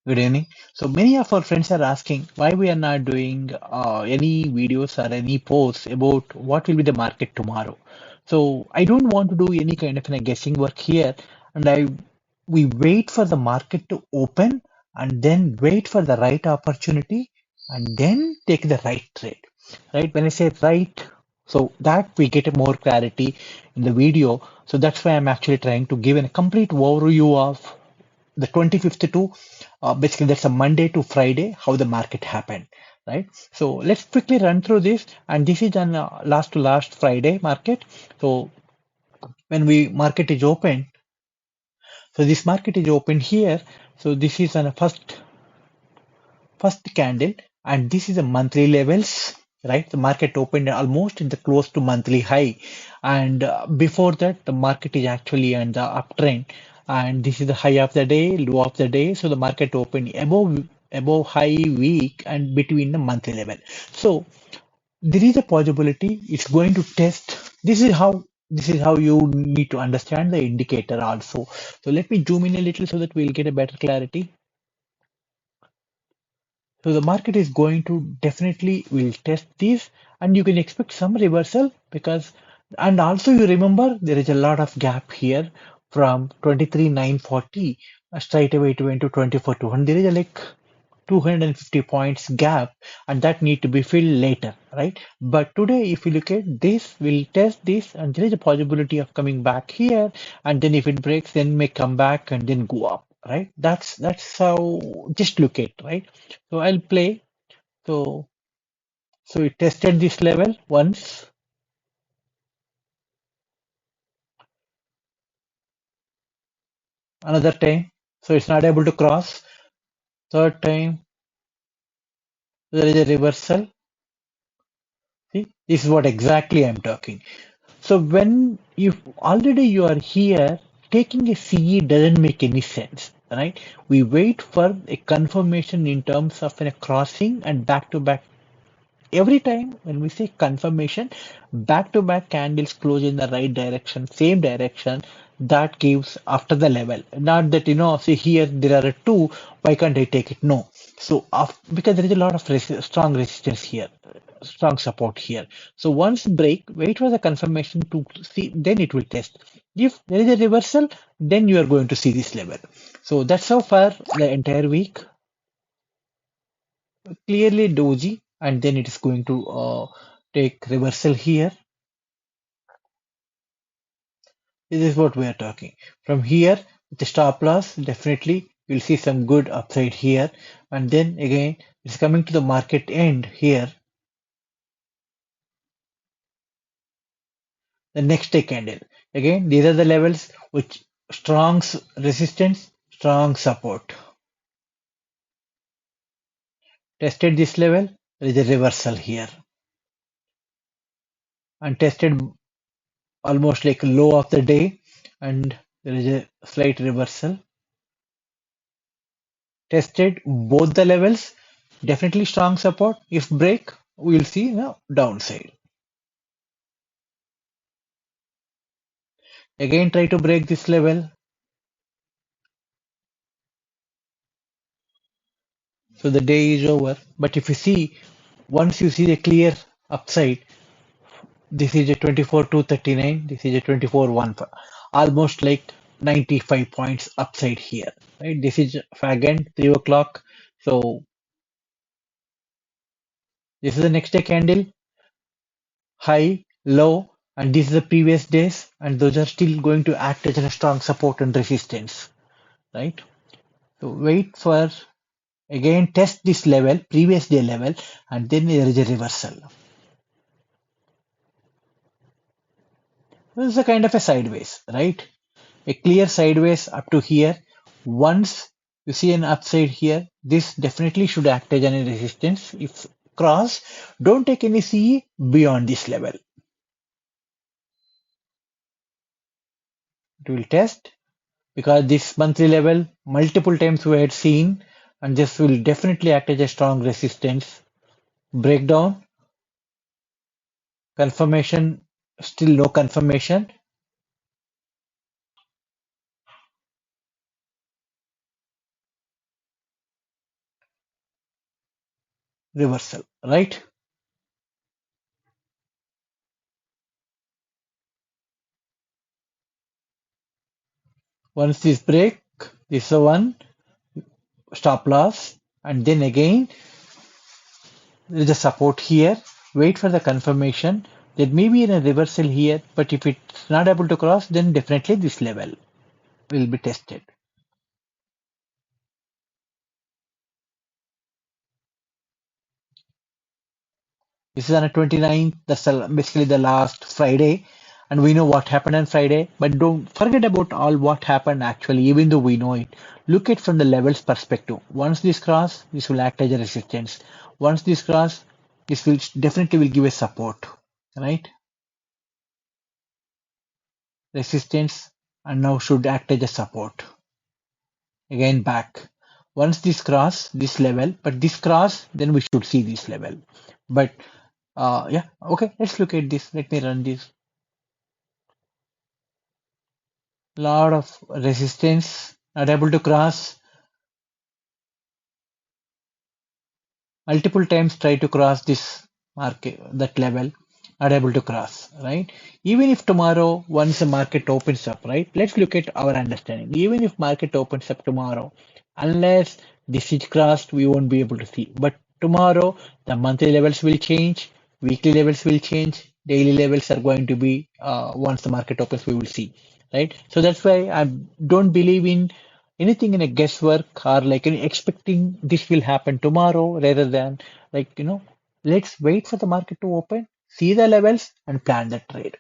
Good evening. So many of our friends are asking why we are not doing any videos or any posts about what will be the market tomorrow. So I don't want to do any kind of guessing work here, and we wait for the market to open and then wait for the right opportunity and then take the right trade. Right? When I say right, so that we get a more clarity in the video. So that's why I'm actually trying to give a complete overview of the 25th to basically that's a Monday to Friday how the market happened, right? So let's quickly run through this, and this is on last to last Friday market. So when we market is open, so this market is open here. So this is on a first candle, and this is a monthly levels, right? The market opened almost in the close to monthly high, and before that the market is actually on the uptrend, and this is the high of the day, low of the day. So the market opened above high week and between the monthly level. So there is a possibility it's going to test. This is how you need to understand the indicator also. So let me zoom in a little so that we'll get a better clarity. So the market is going to definitely will test this, and you can expect some reversal because, and also you remember there is a lot of gap here from 23,940 straight away to into 24,200. There is a like 250 points gap, and that need to be filled later, right? But today, if you look at this, we'll test this, and there is a possibility of coming back here, and then if it breaks, then may come back and then go up, right? That's how just look at, right? So I'll play. So so it tested this level once, another time, so it's not able to cross. Third time, there is a reversal. See, this is what exactly I'm talking. So when if already you are here, taking a CE doesn't make any sense, right? We wait for a confirmation in terms of a crossing and back to back. Every time when we say confirmation, back to back candles close in the right direction, same direction, that gives after the level. Not that, see here there are two, why can't I take it? No. So because there is a lot of strong resistance here, strong support here. So once break, wait for the confirmation to see, then it will test. If there is a reversal, then you are going to see this level. So that's how far the entire week. Clearly doji, and then it is going to take reversal here. This is what we are talking. From here, with the stop loss, definitely we'll see some good upside here. And then again, it's coming to the market end here. The next day candle. Again, these are the levels which strong resistance, strong support. Tested this level, there is a reversal here. And tested almost like low of the day, and there is a slight reversal. Tested both the levels, definitely strong support. If break, we'll see downside. Again, try to break this level. So the day is over. But if you see, once you see the clear upside, this is a 24,239, this is a 24,1, almost like 95 points upside here. Right? This is again 3 o'clock. So this is the next day candle, high, low, and this is the previous days, and those are still going to act as a strong support and resistance, right? So wait for again test this level, previous day level, and then there is a reversal. This is a kind of a sideways, right? A clear sideways up to here. Once you see an upside here, this definitely should act as a resistance. If cross, don't take any CE beyond this level. It will test because this monthly level multiple times we had seen, and this will definitely act as a strong resistance. Breakdown, confirmation, still no confirmation. reversal, right? Once this break, this is a one stop loss, and then again there is a support here. Wait for the confirmation. There may be a reversal here, but if it's not able to cross, then definitely this level will be tested. This is on the 29th. That's basically the last Friday. And we know what happened on Friday. But don't forget about all what happened actually, even though we know it. Look at from the levels perspective. Once this cross, this will act as a resistance. Once this cross, this will definitely will give a support. Right? Resistance and now should act as a support. Again back. Once this cross this level, but this cross, then we should see this level. But yeah, okay, let's look at this. Let me run this. Lot of resistance, not able to cross. Multiple times try to cross this market, that level, not able to cross, right? Even if tomorrow, once the market opens up, right? Let's look at our understanding. Even if market opens up tomorrow, unless this is crossed, we won't be able to see. But tomorrow, the monthly levels will change, weekly levels will change, daily levels are going to be, once the market opens, we will see, right? So that's why I don't believe in anything in a guesswork or like expecting this will happen tomorrow rather than like let's wait for the market to open, see the levels and plan the trade.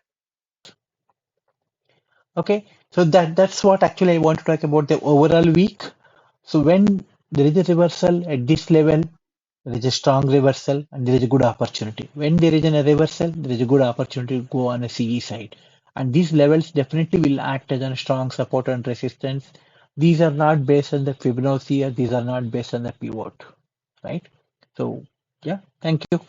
Okay, so that's what actually I want to talk about the overall week. So when there is a reversal at this level, there is a strong reversal and there is a good opportunity. When there is a reversal, there is a good opportunity to go on a CE side. And these levels definitely will act as a strong support and resistance. These are not based on the Fibonacci or these are not based on the pivot, right? So yeah, thank you.